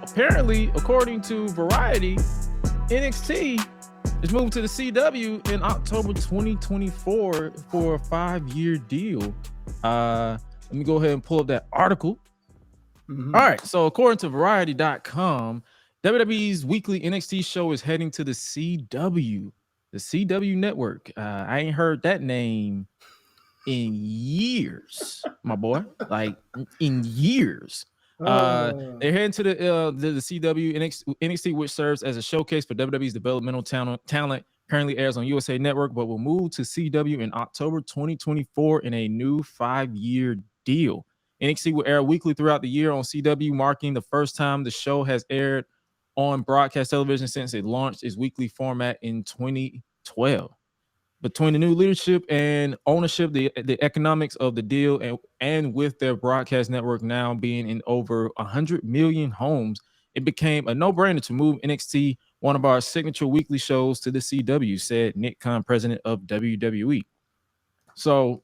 Apparently, according to Variety, NXT is moving to the CW in October 2024 for a 5-year deal. Let me go ahead and pull up that article. All right, so according to Variety.com, WWE's weekly NXT show is heading to the CW network. I ain't heard that name in years, my boy. Like in years. They're heading to the CW NXT, which serves as a showcase for WWE's developmental talent. Currently airs on USA Network, but will move to CW in October 2024 in a new 5-year deal. NXT will air weekly throughout the year on CW, marking the first time the show has aired on broadcast television since it launched its weekly format in 2012. Between the new leadership and ownership, the economics of the deal, and with their broadcast network now being in over 100 million homes, it became a no-brainer to move NXT, one of our signature weekly shows, to the CW, said Nick Khan, president of WWE. So,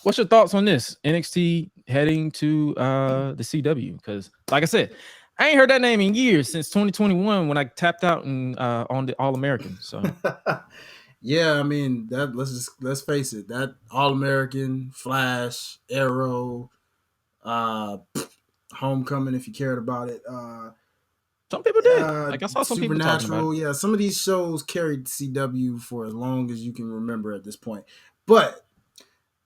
what's your thoughts on this? NXT heading to the CW? Because, like I said, I ain't heard that name in years, since 2021 when I tapped out on the All-American. So. Yeah, I mean that. Let's face it. That All-American, Flash, Arrow, Homecoming, if you cared about it. Some people did. Like I saw some people talking about it. Yeah, some of these shows carried CW for as long as you can remember at this point. But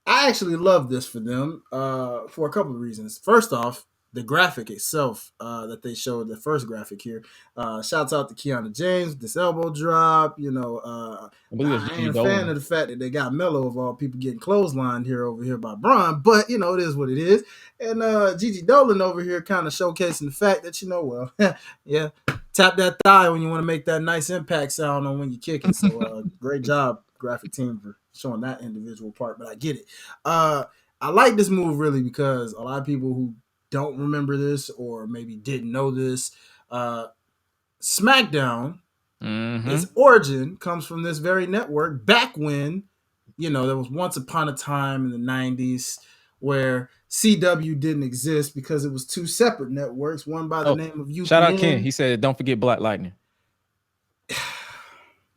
I actually love this for them for a couple of reasons. First off, the graphic itself that they showed, the first graphic here. Shouts out to Keanu James with this elbow drop. You know, I ain't a fan of the fact that they got Mello of all people getting clotheslined over here by Braun, but you know, it is what it is. And Gigi Dolan over here kind of showcasing the fact that, you know, well, yeah, tap that thigh when you want to make that nice impact sound on when you're kicking. So great job, graphic team, for showing that individual part, but I get it. I like this move really because a lot of people who don't remember this or maybe didn't know this, SmackDown, its origin comes from this very network back when, you know, there was once upon a time in the 90s where CW didn't exist because it was two separate networks, one by the name of UPN. Shout out Ken. He said, don't forget Black Lightning.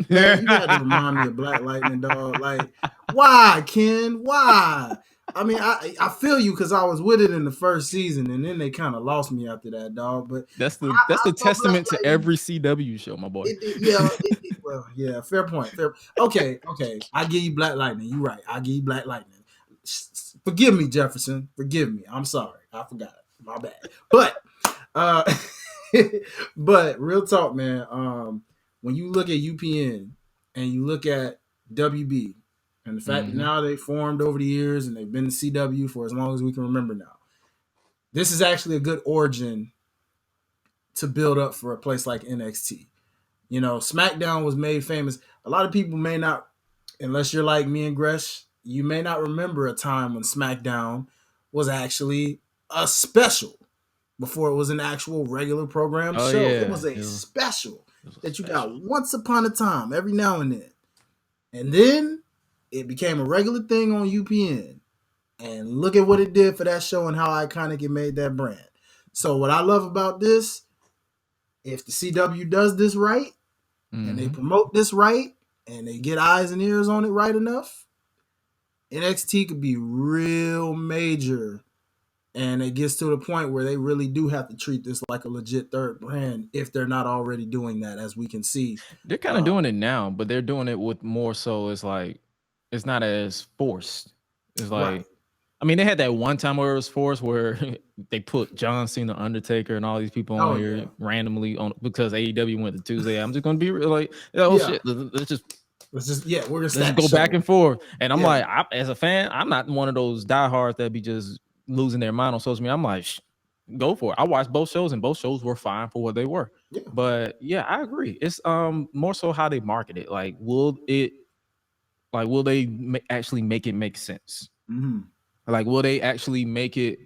Man, you got to remind me of Black Lightning, dog. Like, why, Ken? Why? I mean, I feel you because I was with it in the first season, and then they kind of lost me after that, dog. But that's the testament to every CW show, my boy. Well, yeah, fair point. Okay. I give you Black Lightning. You're right. I give you Black Lightning. Forgive me, Jefferson. Forgive me. I'm sorry. I forgot. My bad. But, but real talk, man. When you look at UPN and you look at WB and the fact that now they formed over the years and they've been in CW for as long as we can remember now, this is actually a good origin to build up for a place like NXT. You know, SmackDown was made famous. A lot of people may not, unless you're like me and Gresh, you may not remember a time when SmackDown was actually a special before it was an actual regular program show. Yeah. It was a special that you got once upon a time, every now and then. And then it became a regular thing on UPN. And look at what it did for that show and how iconic it made that brand. So what I love about this, if the CW does this right, and they promote this right, and they get eyes and ears on it right enough, NXT could be real major. And it gets to the point where they really do have to treat this like a legit third brand if they're not already doing that, as we can see. They're kind of doing it now, but they're doing it with more so it's like it's not as forced. It's like, I mean, they had that one time where it was forced where they put John Cena, Undertaker, and all these people on here randomly on because AEW went to Tuesday. I'm just gonna be like, shit, let's just go back and forth. And I'm like, as a fan, I'm not one of those diehards that be just losing their mind on social media. I'm like, go for it. I watched both shows and both shows were fine for what they were. Yeah. But yeah, I agree. It's more so how they market it. Like, will they actually make it make sense? Like, will they actually make it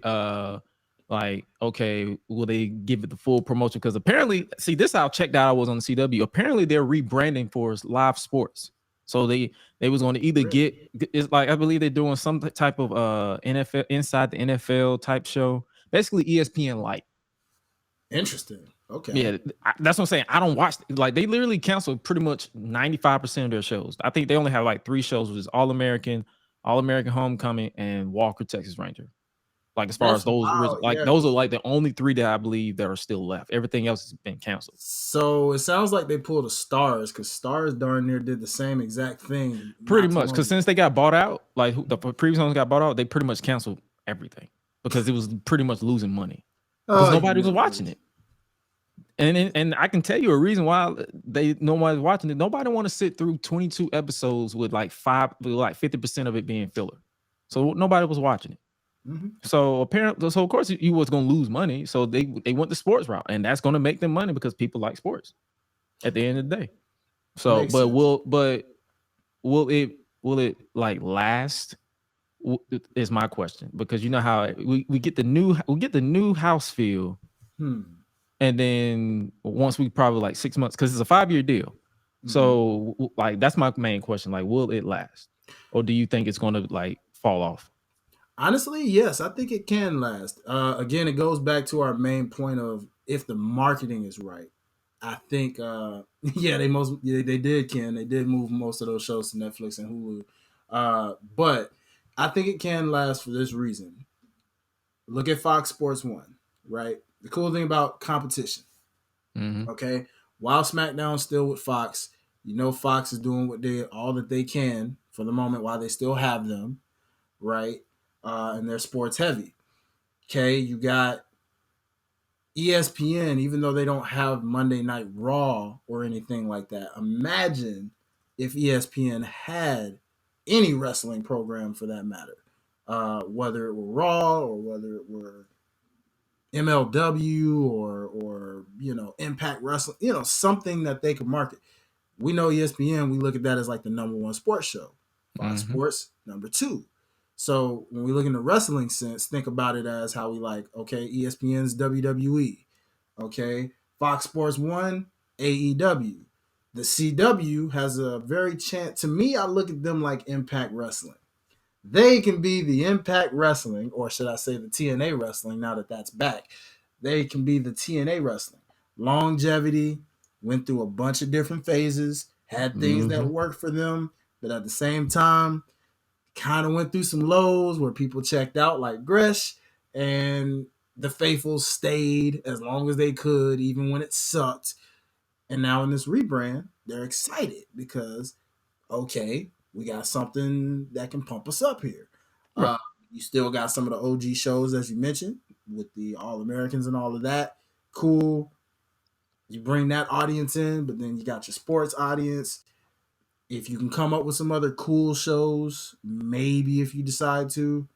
like, okay, will they give it the full promotion? Because apparently, see, this is how checked out I was on the CW. Apparently, they're rebranding for live sports. So they was going to either get, it's like, I believe they're doing some type of NFL inside the NFL type show. basically ESPN Lite. Interesting. Okay. Yeah, that's what I'm saying. I don't watch, like, they literally canceled pretty much 95% of their shows. I think they only have like 3 shows, which is All American Homecoming, and Walker Texas Ranger. Like, as far That's as those wild. like, Yeah. those are like the only 3 that I believe that are still left. Everything else has been canceled. So it sounds like they pulled a Stars, because Stars darn near did the same exact thing. Pretty Not too much, long because ago. since they got bought out, like the previous ones got bought out, they pretty much canceled everything because it was pretty much losing money because Oh, nobody you was never watching lose. it. And I can tell you a reason why nobody's watching it. Nobody want to sit through 22 episodes with like 50% of it being filler. So nobody was watching it. Mm-hmm. So apparently, of course you was gonna lose money. So they went the sports route, and that's gonna make them money because people like sports at the end of the day. So, Makes sense. will it like last? Is my question, because you know how we get the new house feel. And then once we probably like 6 months, because it's a 5-year deal. So like, that's my main question. Like, will it last? Or do you think it's gonna like fall off? Honestly, yes, I think it can last. Again, it goes back to our main point of if the marketing is right. I think, yeah, they did, Ken. They did move most of those shows to Netflix and Hulu. But I think it can last for this reason. Look at Fox Sports 1, right? The cool thing about competition, okay? While SmackDown's still with Fox, you know Fox is doing all that they can for the moment while they still have them, right? And they're sports heavy. Okay, you got ESPN, even though they don't have Monday Night Raw or anything like that. Imagine if ESPN had any wrestling program for that matter, whether it were Raw or whether it were MLW or Impact Wrestling, something that they could market. We know ESPN, we look at that as like the number one sports show. Fox Sports, number 2. So when we look in the wrestling sense, think about it as how we like, okay, ESPN's WWE. Okay, Fox Sports 1, AEW. The CW has a very chance, to me, I look at them like Impact Wrestling. They can be the Impact Wrestling, or should I say the TNA Wrestling, now that that's back. They can be the TNA Wrestling. Longevity, went through a bunch of different phases, had things that worked for them, but at the same time, kind of went through some lows where people checked out, like Gresh, and the faithfuls stayed as long as they could, even when it sucked. And now in this rebrand, they're excited because, okay, we got something that can pump us up here. Right. You still got some of the OG shows, as you mentioned, with the All Americans and all of that. Cool. You bring that audience in, but then you got your sports audience. If you can come up with some other cool shows, maybe if you decide to,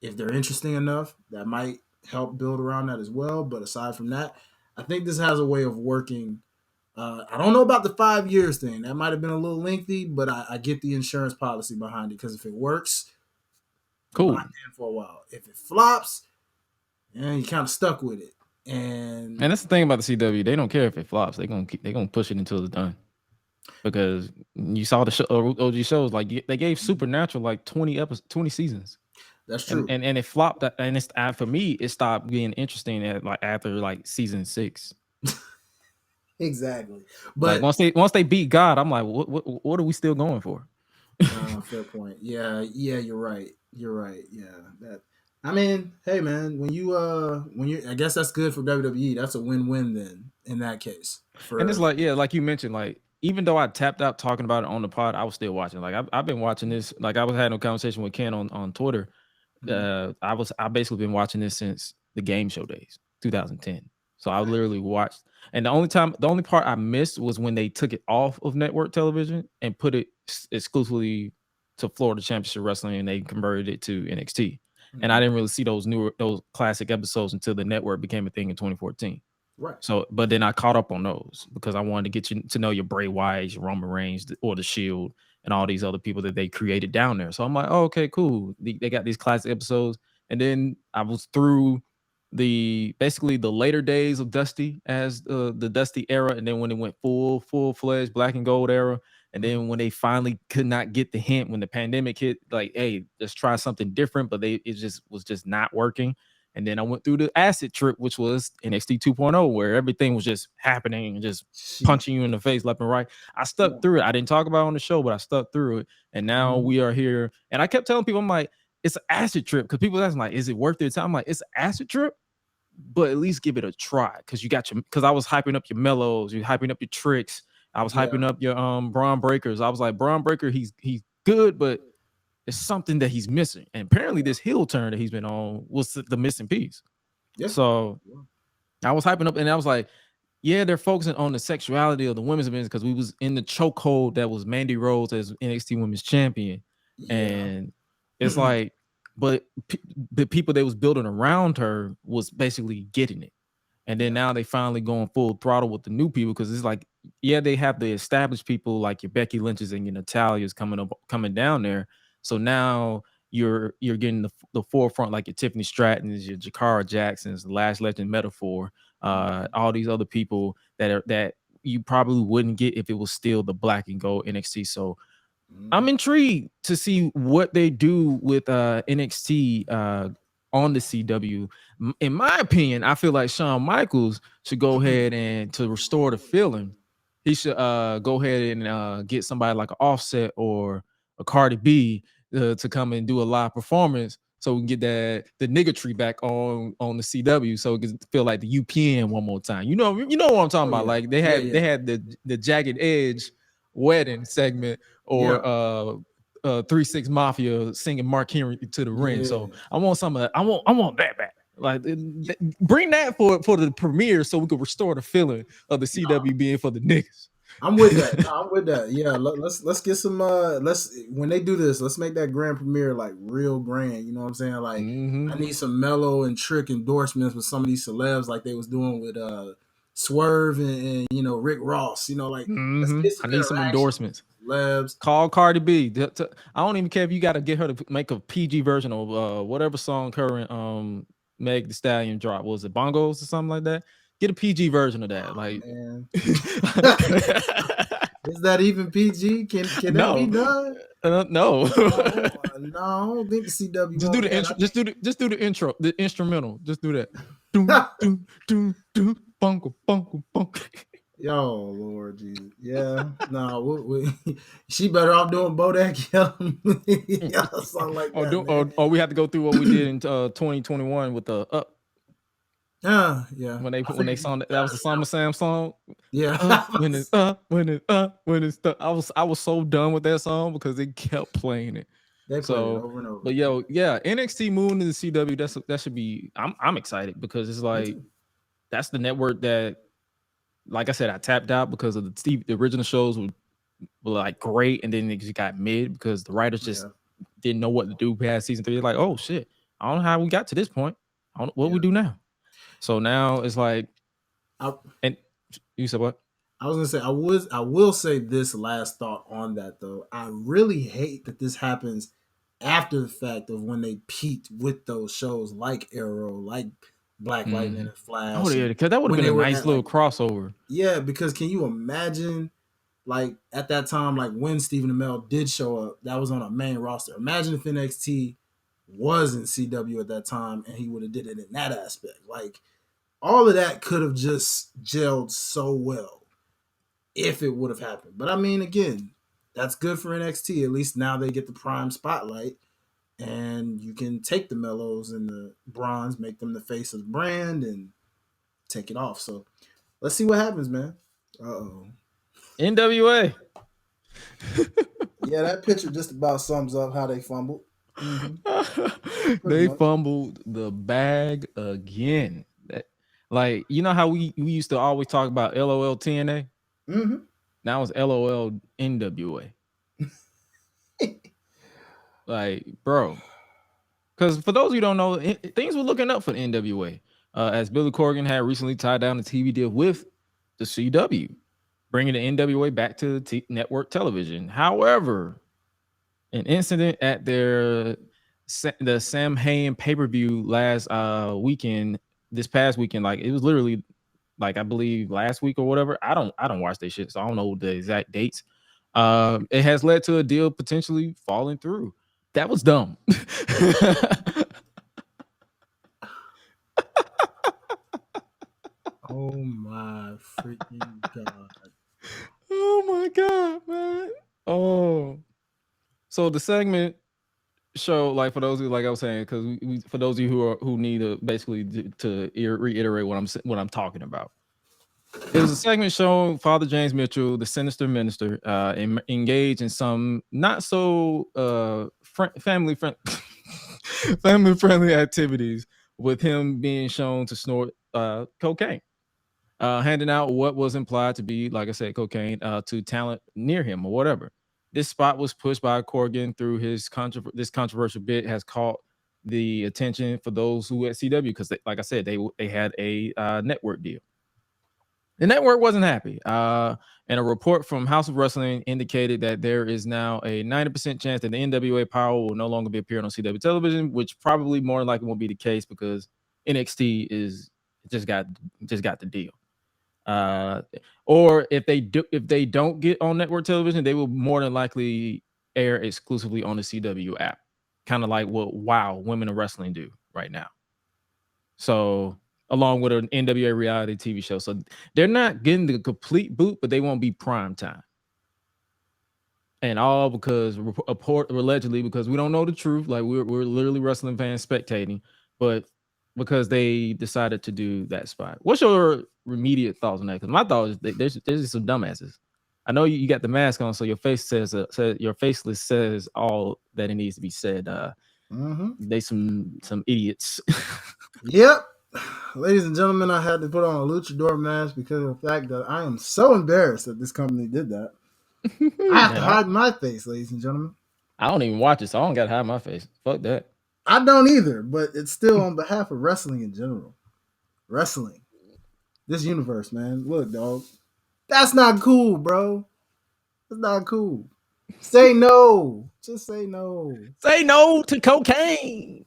if they're interesting enough, that might help build around that as well. But aside from that, I think this has a way of working. I don't know about the 5 years thing. That might have been a little lengthy, but I get the insurance policy behind it, because if it works, Cool. locked in for a while. If it flops, you're kind of stuck with it. And that's the thing about the CW. They don't care if it flops. They're gonna push it until it's done. Because you saw the OG shows, like they gave Supernatural like 20 seasons. That's true. And it flopped. And it's for me, it stopped being interesting after like season 6. Exactly. But like once they beat God, I'm like, what are we still going for? Fair point. Yeah, you're right. You're right. Yeah. I mean, hey man, when you I guess that's good for WWE. That's a win-win then in that case. And it's like, yeah, like you mentioned, like even though I tapped out talking about it on the pod, I was still watching. Like I've been watching this. Like I was having a conversation with Ken on Twitter. I basically been watching this since the game show days, 2010. So I literally watched, and the only part I missed was when they took it off of network television and put it exclusively to Florida Championship Wrestling, and they converted it to NXT. And I didn't really see those classic episodes until the network became a thing in 2014. Right. So, but then I caught up on those because I wanted to get you to know your Bray Wyatt, your Roman Reigns, or the Shield, and all these other people that they created down there. So I'm like, oh, okay, cool. They got these classic episodes, and then I was through basically the later days of Dusty as the Dusty era, and then when it went full fledged Black and Gold era, and then when they finally could not get the hint when the pandemic hit, like, hey, let's try something different, but it was just not working. And then I went through the acid trip, which was NXT 2.0, where everything was just happening and just punching you in the face left and right. I stuck through it. I didn't talk about it on the show, but I stuck through it. And now we are here. And I kept telling people, I'm like, it's an acid trip, because people asking like, is it worth their time? I'm like, it's an acid trip, but at least give it a try, because you got your, because I was hyping up your mellows, you're hyping up your tricks, I was hyping up your Braun Breakers. I was like, Braun Breaker, he's good, but there's something that he's missing. And apparently this heel turn that he's been on was the missing piece. So I was hyping up, and I was like, yeah, they're focusing on the sexuality of the women's events, because we was in the chokehold that was Mandy Rose as NXT Women's Champion. And it's like, but the people that was building around her was basically getting it. And then now they finally going full throttle with the new people, because it's like, yeah, they have the established people like your Becky Lynch's and your Natalia's coming down there. So now you're getting the forefront, like your Tiffany Stratton's, your Jakara Jackson's, the Last Legend Metaphor, all these other people that you probably wouldn't get if it was still the black and gold NXT. So I'm intrigued to see what they do with NXT on the CW. In my opinion, I feel like Shawn Michaels should go ahead and, to restore the feeling, he should go ahead and get somebody like an Offset or a Cardi B to come and do a live performance, so we can get the niggatry back on the CW, so it can feel like the UPN one more time. You know what I'm talking about? Like they had the Jagged Edge wedding segment, or 3-6 Mafia singing Mark Henry to the ring. So I want some of that. I want that back. Like bring that for the premiere, so we can restore the feeling of the CW being for the niggas. I'm with that. I'm with that. Yeah, let's get some. When they do this, let's make that grand premiere like real grand. You know what I'm saying? Like I need some mellow and trick endorsements with some of these celebs, like they was doing with Swerve and Rick Ross. Like let's get some I need some endorsements. Celebs. Call Cardi B. I don't even care if you got to get her to make a PG version of whatever song current Meg Thee Stallion drop. Was it Bongos or something like that? Get a PG version of that. Like, man. Is that even PG? Can that be done? No. No, I don't think the CW. Just do the intro. Just do the intro. The instrumental. Just do that. Bungle, bungle, bungle. Yo, Lord Jesus. Yeah. No, she better off doing Bodak Yellow. Something like that. Or we have to go through what we did in 2021 with the Up. Yeah. When they song that was the Summer Sam song. Yeah. When it's up. I was so done with that song because they kept playing it. They played it over and over. But NXT moving to the CW, that should be. I'm excited, because it's like that's the network that, like I said, I tapped out because of the original shows were like great, and then it just got mid because the writers just didn't know what to do past season 3. They're like, oh shit, I don't know how we got to this point. I don't know what we do now. So now it's like, and you said what? I was gonna say I will say this last thought on that though. I really hate that this happens after the fact of when they peaked with those shows like Arrow, like Black Lightning and Flash. Oh yeah, because that would have been a nice little crossover. Yeah, because can you imagine, like at that time, like when Stephen Amell did show up, that was on a main roster. Imagine if NXT was in CW at that time and he would have did it in that aspect. Like all of that could have just gelled so well if it would have happened. But I mean, again, that's good for NXT. At least now they get the prime spotlight, and you can take the Mellows and the Bronze, make them the face of the brand, and take it off. So let's see what happens, man. NWA. Yeah, that picture just about sums up how they fumbled. They fumbled the bag again. Like, you know how we used to always talk about LOL TNA? Now it's LOL NWA. Like, bro. Because for those of you who don't know, things were looking up for the NWA. As Billy Corgan had recently tied down the TV deal with the CW, bringing the NWA back to network television. However, an incident at the Sam Hain pay-per-view this past weekend, like it was literally like I believe last week or whatever. I don't watch this shit, so I don't know the exact dates. It has led to a deal potentially falling through. That was dumb. Oh my freaking god! Oh my god, man. Oh, so the segment show, like for those who, like I was saying, because for those of you who need to basically to reiterate what I'm talking about. It was a segment showing Father James Mitchell, the sinister minister, engaged in some not so family family friendly activities, with him being shown to snort cocaine, handing out what was implied to be, like I said, cocaine to talent near him or whatever. This spot was pushed by Corgan through his this controversial bit has caught the attention for those who at CW, because, like I said, they had a network deal. The network wasn't happy, and a report from House of Wrestling indicated that there is now a 90% chance that the NWA Power will no longer be appearing on CW television, which probably more likely won't be the case because NXT is just got the deal. Or if they don't get on network television, they will more than likely air exclusively on the CW app, kind of like what WoW Women of Wrestling do right now. So, along with an NWA reality TV show, so they're not getting the complete boot, but they won't be prime time. And all because allegedly, because we don't know the truth, like we're literally wrestling fans spectating, but because they decided to do that spot. What's your immediate thoughts on that? Because my thought is there's just some dumbasses. I know you got the mask on, so your face says your faceless says all that it needs to be said. They some idiots. Yep. Ladies and gentlemen, I had to put on a luchador mask because of the fact that I am so embarrassed that this company did that. I have to hide my face, ladies and gentlemen. I don't even watch it, so I don't got to hide my face. Fuck that. I don't either, but it's still on behalf of wrestling in general. Wrestling. This universe, man. Look, dog. That's not cool, bro. That's not cool. Say no. Just say no. Say no to cocaine.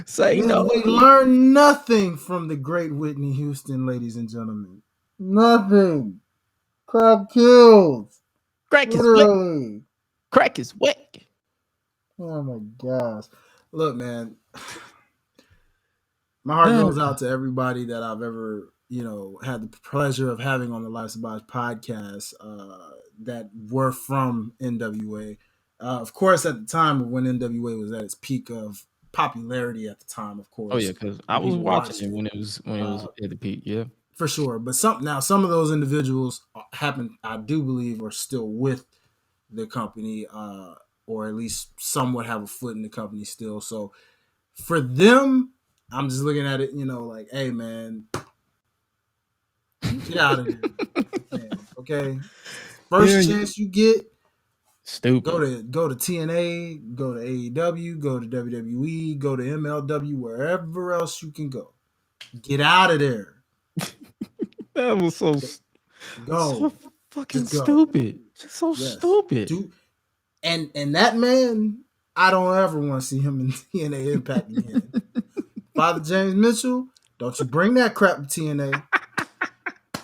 Say no. We learned nothing from the great Whitney Houston, ladies and gentlemen. Nothing. Crap kills. Crack is wet. Crack is wet. Oh my gosh. Look, man. My heart goes out to everybody that I've ever, had the pleasure of having on the Life's About podcast that were from NWA. Of course, at the time of when NWA was at its peak of popularity at the time, of course. Oh yeah, because I was watching it when it was at the peak, yeah. For sure. But some of those individuals happen, I do believe, are still with the company, or at least somewhat have a foot in the company still. So for them, I'm just looking at it, like, hey man, get out of here. Man, okay. First chance you get, stupid. Go to TNA, go to AEW, go to WWE, go to MLW, wherever else you can go. Get out of there. That was so fucking stupid. Just so stupid. And that man, I don't ever want to see him in TNA Impact again. Father James Mitchell, don't you bring that crap to TNA.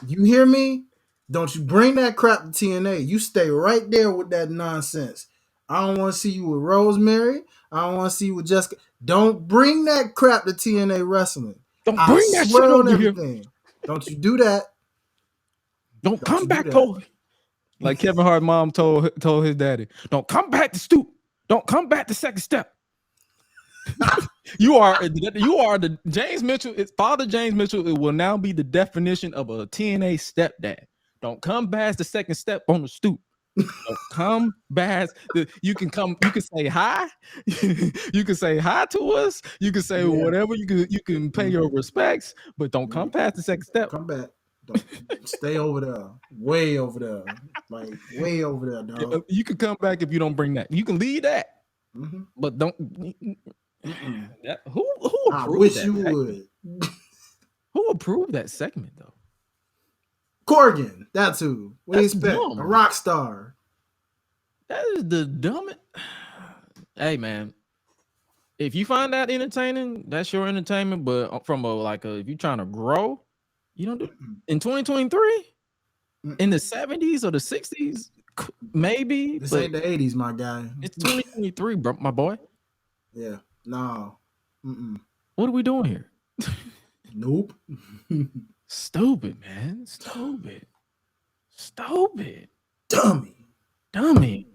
You hear me? Don't you bring that crap to TNA. You stay right there with that nonsense. I don't want to see you with Rosemary. I don't want to see you with Jessica. Don't bring that crap to TNA Wrestling. Don't bring that shit on everything. Here. Don't you do that. Don't come back, Cole. Like Kevin Hart's mom told his daddy, don't come back to stoop. Don't come back to second step. You are the James Mitchell. It's Father James Mitchell. It will now be the definition of a TNA stepdad. Don't come past the second step on the stoop. Don't come past you can say hi. You can say hi to us. You can say whatever. You can pay your respects, but don't come past the second step. Come back. Don't stay over there. Way over there. Like way over there, dog. You can come back if you don't bring that. You can leave that. But don't who approved I wish that you segment? would. Who approved that segment though? Corgan, that's who. What do you expect? Dumb. A rock star. That is the dumbest. Hey man, if you find that entertaining, that's your entertainment. But from if you're trying to grow, you don't do in 2023, in the 70s or the 60s, maybe. This ain't the 80s, my guy. It's 2023, bro, my boy. Yeah, no. What are we doing here? Nope. Stupid, man. Stupid. Dummy.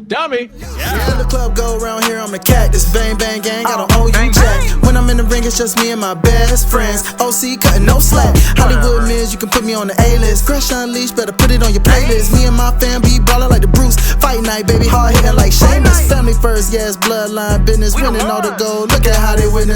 Dummy. Yeah, the club go around here, I'm the cactus. Bang, bang, gang, I don't owe you jack. When I'm in the ring, it's just me and my best friends. OC cutting no slack. Hollywood Miz, you can put me on the A-list. Gresh Unleashed, better put it on your playlist. Me and my fam be ballin' like the Bruce. Fight night, baby, hard hitting like Sheamus. Family first, yes, bloodline business. Winning all the gold, look at how they winning.